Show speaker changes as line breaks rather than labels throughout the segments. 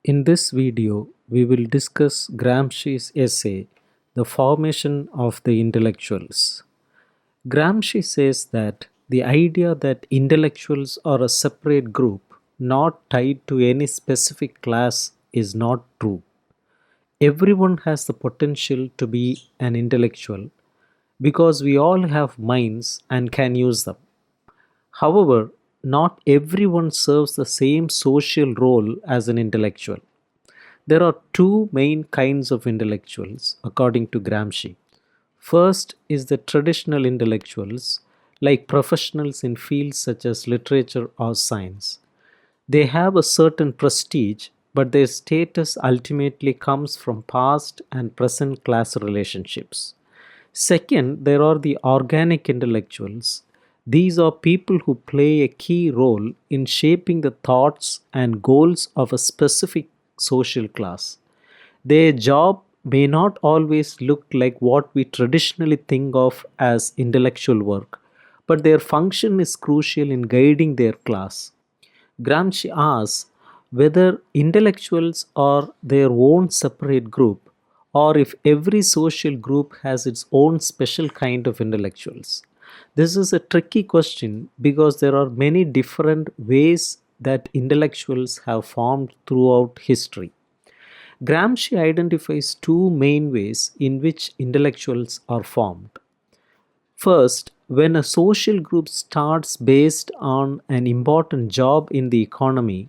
In this video, we will discuss Gramsci's essay, The Formation of the Intellectuals. Gramsci says that the idea that intellectuals are a separate group, not tied to any specific class, is not true. Everyone has the potential to be an intellectual because we all have minds and can use them. However, not everyone serves the same social role as an intellectual. There are two main kinds of intellectuals, according to Gramsci. First is the traditional intellectuals, like professionals in fields such as literature or science. They have a certain prestige, but their status ultimately comes from past and present class relationships. Second, there are the organic intellectuals. These are people who play a key role in shaping the thoughts and goals of a specific social class. Their job may not always look like what we traditionally think of as intellectual work, but their function is crucial in guiding their class. Gramsci asks whether intellectuals are their own separate group or if every social group has its own special kind of intellectuals. This is a tricky question because there are many different ways that intellectuals have formed throughout history. Gramsci identifies two main ways in which intellectuals are formed. First, when a social group starts based on an important job in the economy,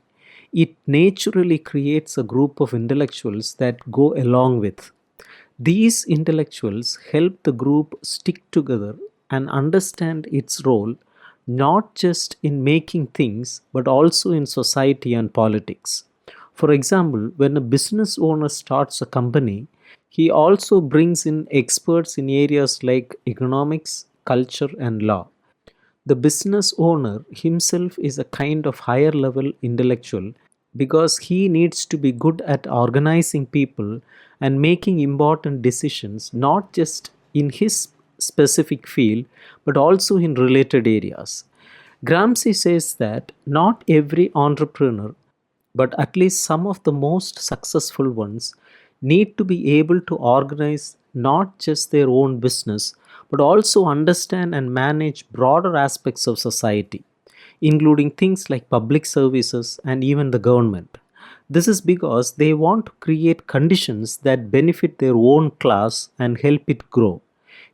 it naturally creates a group of intellectuals that go along with. These intellectuals help the group stick together and understand its role not just in making things but also in society and politics. For example, when a business owner starts a company, he also brings in experts in areas like economics, culture, and law. The business owner himself is a kind of higher level intellectual because he needs to be good at organizing people and making important decisions not just in his specific field but also in related areas. Gramsci says that not every entrepreneur, but at least some of the most successful ones, need to be able to organize not just their own business but also understand and manage broader aspects of society, including things like public services and even the government. This is because they want to create conditions that benefit their own class and help it grow.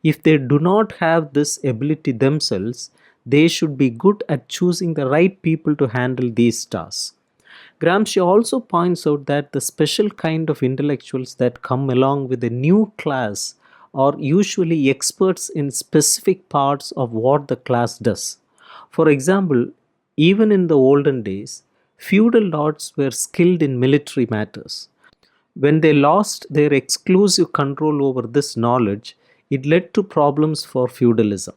If they do not have this ability themselves, they should be good at choosing the right people to handle these tasks. Gramsci also points out that the special kind of intellectuals that come along with a new class are usually experts in specific parts of what the class does. For example, even in the olden days, feudal lords were skilled in military matters. When they lost their exclusive control over this knowledge, it led to problems for feudalism.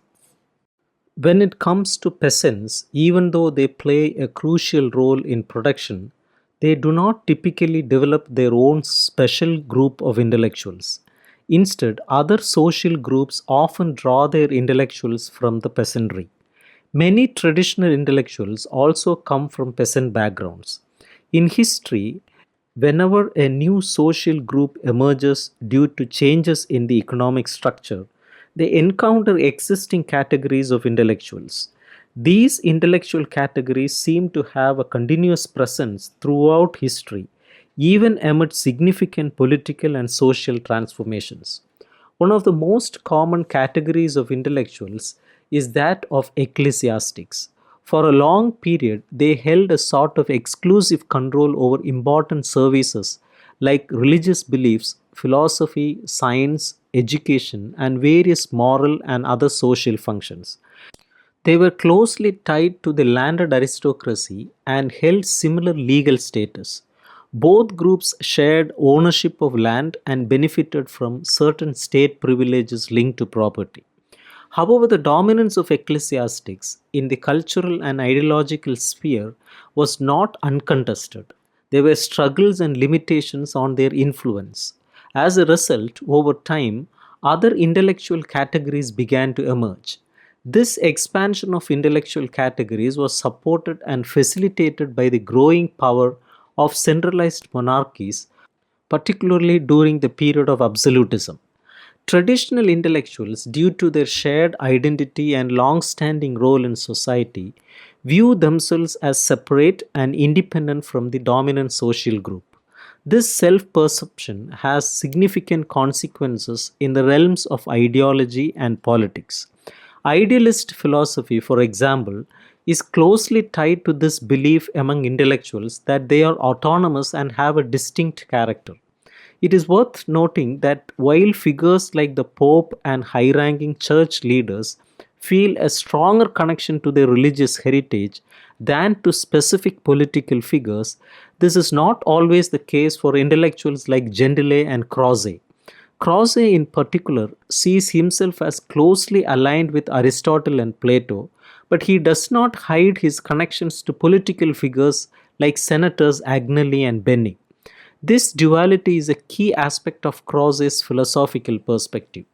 When it comes to peasants, even though they play a crucial role in production, they do not typically develop their own special group of intellectuals. Instead, other social groups often draw their intellectuals from the peasantry. Many traditional intellectuals also come from peasant backgrounds. In history, whenever a new social group emerges due to changes in the economic structure, they encounter existing categories of intellectuals. These intellectual categories seem to have a continuous presence throughout history, even amid significant political and social transformations. One of the most common categories of intellectuals is that of ecclesiastics. For a long period, they held a sort of exclusive control over important services like religious beliefs, philosophy, science, education, and various moral and other social functions. They were closely tied to the landed aristocracy and held similar legal status. Both groups shared ownership of land and benefited from certain state privileges linked to property. However, the dominance of ecclesiastics in the cultural and ideological sphere was not uncontested. There were struggles and limitations on their influence. As a result, over time, other intellectual categories began to emerge. This expansion of intellectual categories was supported and facilitated by the growing power of centralized monarchies, particularly during the period of absolutism. Traditional intellectuals, due to their shared identity and long standing role in society, view themselves as separate and independent from the dominant social group. This self perception has significant consequences in the realms of ideology and politics. Idealist philosophy, for example, is closely tied to this belief among intellectuals that they are autonomous and have a distinct character. It is worth noting that while figures like the Pope and high ranking church leaders feel a stronger connection to their religious heritage than to specific political figures, this is not always the case for intellectuals like Gendele and Croce. Croce, in particular, sees himself as closely aligned with Aristotle and Plato, but he does not hide his connections to political figures like Senators Agnelli and Benning. This duality is a key aspect of Croce's philosophical perspective.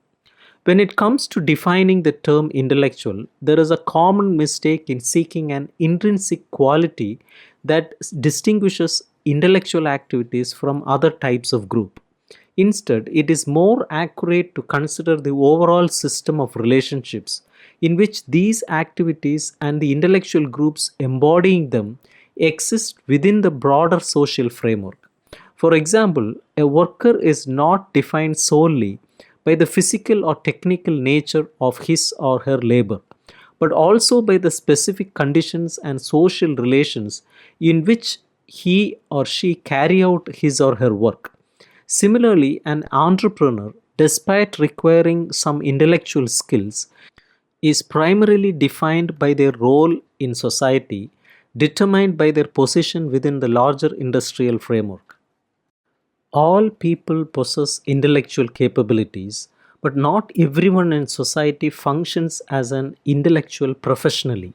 When it comes to defining the term intellectual, there is a common mistake in seeking an intrinsic quality that distinguishes intellectual activities from other types of group. Instead, it is more accurate to consider the overall system of relationships in which these activities and the intellectual groups embodying them exist within the broader social framework. For example, a worker is not defined solely by the physical or technical nature of his or her labor, but also by the specific conditions and social relations in which he or she carry out his or her work. Similarly, an entrepreneur, despite requiring some intellectual skills, is primarily defined by their role in society, determined by their position within the larger industrial framework. All people possess intellectual capabilities, but not everyone in society functions as an intellectual professionally.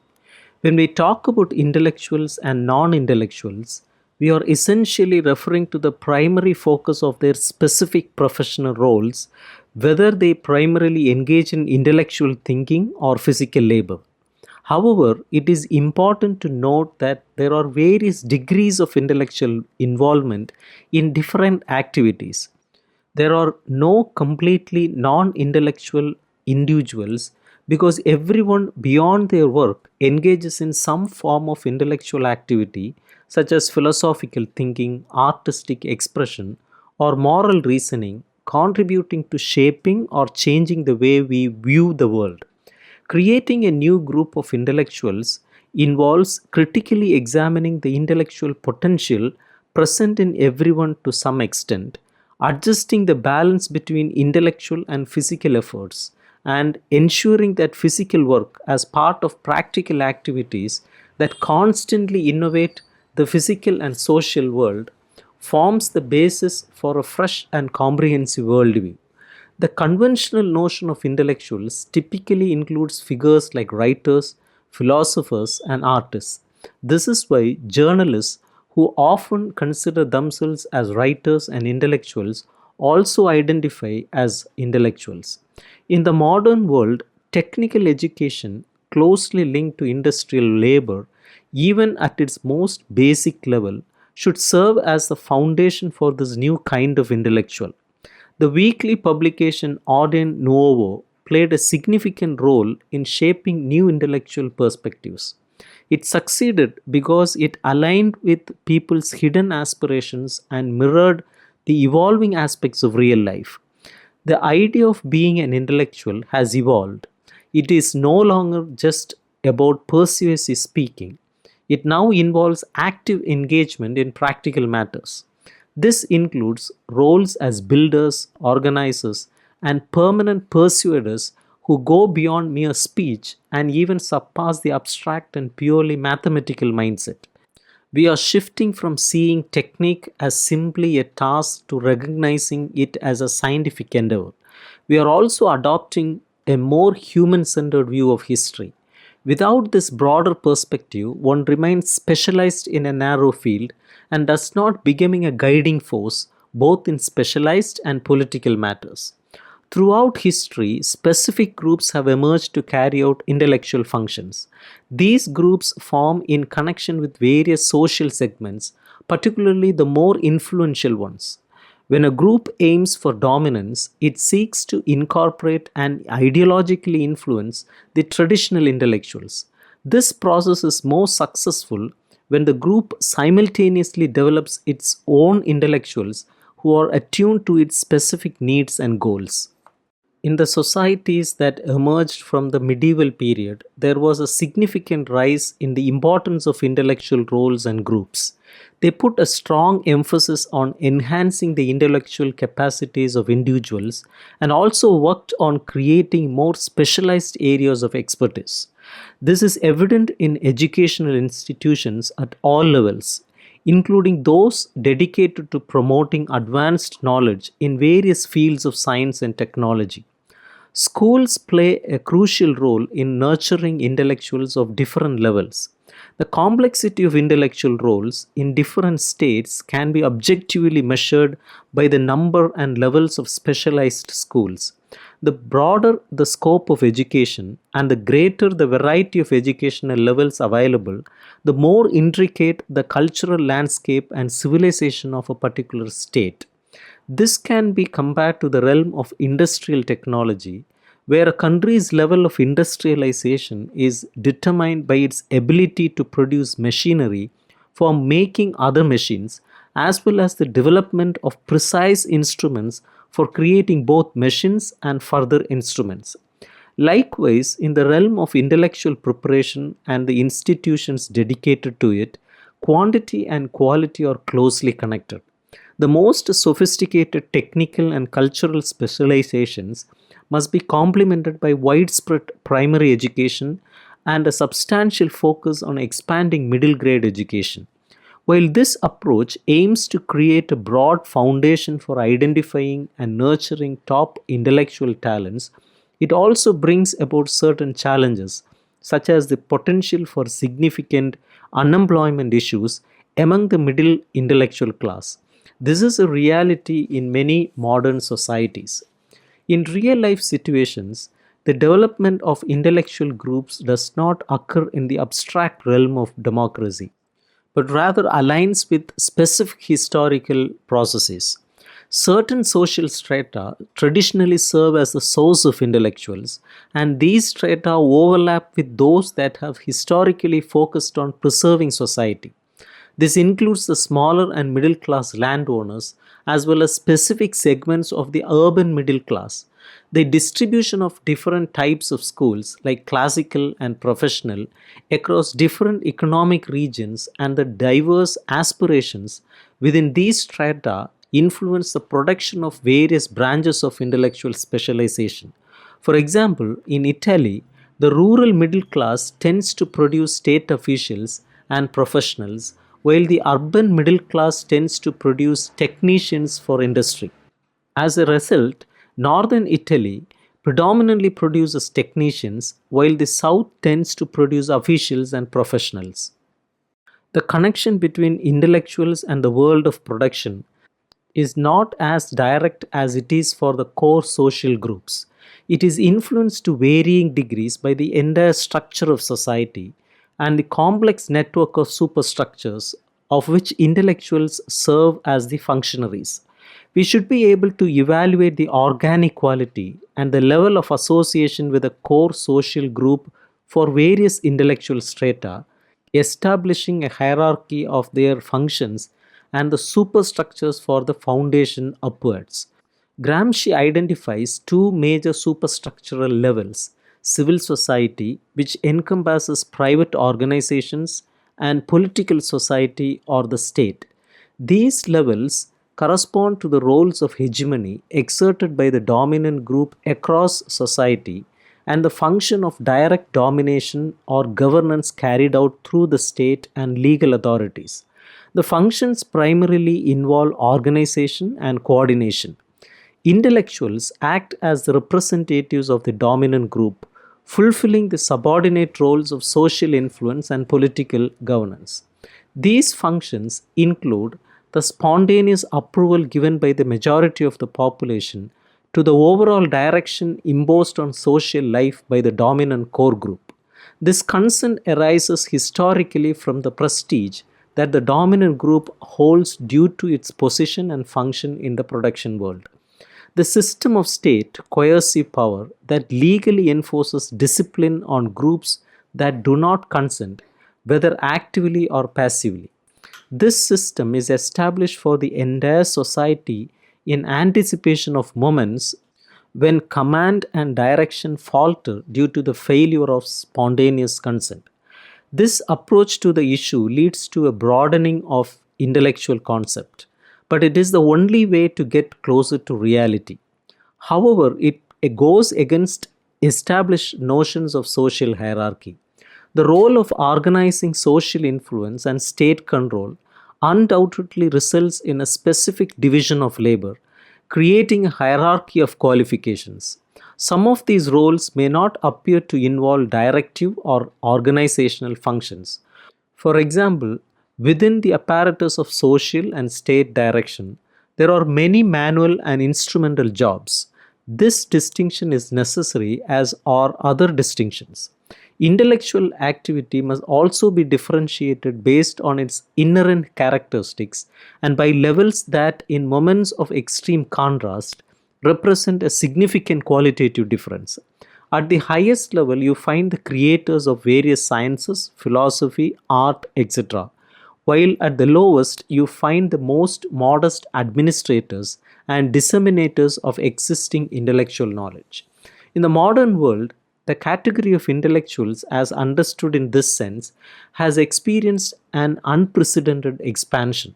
When we talk about intellectuals and non intellectuals, we are essentially referring to the primary focus of their specific professional roles, whether they primarily engage in intellectual thinking or physical labor. However, it is important to note that there are various degrees of intellectual involvement in different activities. There are no completely non intellectual individuals because everyone beyond their work engages in some form of intellectual activity, such as philosophical thinking, artistic expression, or moral reasoning, contributing to shaping or changing the way we view the world. Creating a new group of intellectuals involves critically examining the intellectual potential present in everyone to some extent, adjusting the balance between intellectual and physical efforts, and ensuring that physical work as part of practical activities that constantly innovate the physical and social world forms the basis for a fresh and comprehensive worldview. The conventional notion of intellectuals typically includes figures like writers, philosophers, and artists. This is why journalists, who often consider themselves as writers and intellectuals, also identify as intellectuals. In the modern world, technical education, closely linked to industrial labor, even at its most basic level, should serve as the foundation for this new kind of intellectual. The weekly publication Auden Nuovo played a significant role in shaping new intellectual perspectives. It succeeded because it aligned with people's hidden aspirations and mirrored the evolving aspects of real life. The idea of being an intellectual has evolved. It is no longer just about persuasive speaking. It now involves active engagement in practical matters. This includes roles as builders, organizers, and permanent persuaders who go beyond mere speech and even surpass the abstract and purely mathematical mindset. We are shifting from seeing technique as simply a task to recognizing it as a scientific endeavor. We are also adopting a more human centered view of history. Without this broader perspective, one remains specialized in a narrow field and does not becoming a guiding force both in specialized and political matters. Throughout history, specific groups have emerged to carry out intellectual functions. These groups form in connection with various social segments, particularly the more influential ones. When a group aims for dominance, it seeks to incorporate and ideologically influence the traditional intellectuals. This process is more successful when the group simultaneously develops its own intellectuals who are attuned to its specific needs and goals. In the societies that emerged from the medieval period, there was a significant rise in the importance of intellectual roles and groups. They put a strong emphasis on enhancing the intellectual capacities of individuals and also worked on creating more specialized areas of expertise. This is evident in educational institutions at all levels, including those dedicated to promoting advanced knowledge in various fields of science and technology. Schools play a crucial role in nurturing intellectuals of different levels. The complexity of intellectual roles in different states can be objectively measured by the number and levels of specialized schools. The broader the scope of education and the greater the variety of educational levels available, the more intricate the cultural landscape and civilization of a particular state. This can be compared to the realm of industrial technology, where a country's level of industrialization is determined by its ability to produce machinery for making other machines, as well as the development of precise instruments for creating both machines and further instruments. Likewise, in the realm of intellectual preparation and the institutions dedicated to it, quantity and quality are closely connected. The most sophisticated technical and cultural specializations must be complemented by widespread primary education and a substantial focus on expanding middle grade education. While this approach aims to create a broad foundation for identifying and nurturing top intellectual talents, it also brings about certain challenges, such as the potential for significant unemployment issues among the middle intellectual class. This is a reality in many modern societies. In real life situations, the development of intellectual groups does not occur in the abstract realm of democracy, but rather aligns with specific historical processes. Certain social strata traditionally serve as the source of intellectuals, and these strata overlap with those that have historically focused on preserving society. This includes the smaller and middle class landowners as well as specific segments of the urban middle class. The distribution of different types of schools, like classical and professional, across different economic regions and the diverse aspirations within these strata influence the production of various branches of intellectual specialization. For example, in Italy, the rural middle class tends to produce state officials and professionals, while the urban middle class tends to produce technicians for industry. As a result, northern Italy predominantly produces technicians, while the south tends to produce officials and professionals. The connection between intellectuals and the world of production is not as direct as it is for the core social groups. It is influenced to varying degrees by the entire structure of society and the complex network of superstructures of which intellectuals serve as the functionaries. We should be able to evaluate the organic quality and the level of association with a core social group for various intellectual strata, establishing a hierarchy of their functions and the superstructures for the foundation upwards. Gramsci identifies two major superstructural levels: civil society, which encompasses private organizations, and political society or the state. These levels correspond to the roles of hegemony exerted by the dominant group across society and the function of direct domination or governance carried out through the state and legal authorities. The functions primarily involve organization and coordination. Intellectuals act as the representatives of the dominant group, fulfilling the subordinate roles of social influence and political governance. These functions include the spontaneous approval given by the majority of the population to the overall direction imposed on social life by the dominant core group. This consent arises historically from the prestige that the dominant group holds due to its position and function in the production world. The system of state coercive power that legally enforces discipline on groups that do not consent, whether actively or passively. This system is established for the entire society in anticipation of moments when command and direction falter due to the failure of spontaneous consent. This approach to the issue leads to a broadening of intellectual concept, but it is the only way to get closer to reality. However, it goes against established notions of social hierarchy. The role of organizing social influence and state control undoubtedly results in a specific division of labor, creating a hierarchy of qualifications. Some of these roles may not appear to involve directive or organizational functions. For example, within the apparatus of social and state direction, there are many manual and instrumental jobs. This distinction is necessary, as are other distinctions. Intellectual activity must also be differentiated based on its inherent characteristics and by levels that, in moments of extreme contrast, represent a significant qualitative difference. At the highest level, you find the creators of various sciences, philosophy, art, etc., while at the lowest, you find the most modest administrators and disseminators of existing intellectual knowledge. In the modern world, the category of intellectuals, as understood in this sense, has experienced an unprecedented expansion.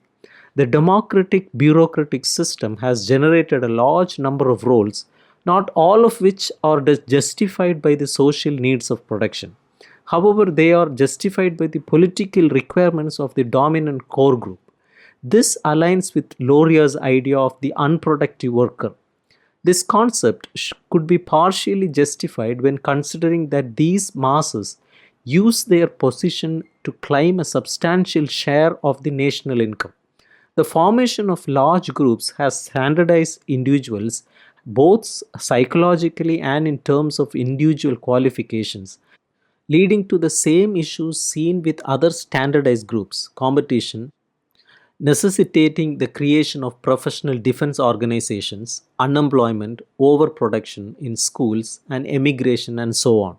The democratic bureaucratic system has generated a large number of roles, not all of which are justified by the social needs of production. However, they are justified by the political requirements of the dominant core group. This aligns with Loria's idea of the unproductive worker. This concept could be partially justified when considering that these masses use their position to claim a substantial share of the national income. The formation of large groups has standardized individuals both psychologically and in terms of individual qualifications, leading to the same issues seen with other standardized groups: competition, necessitating the creation of professional defense organizations, unemployment, overproduction in schools, and emigration, and so on.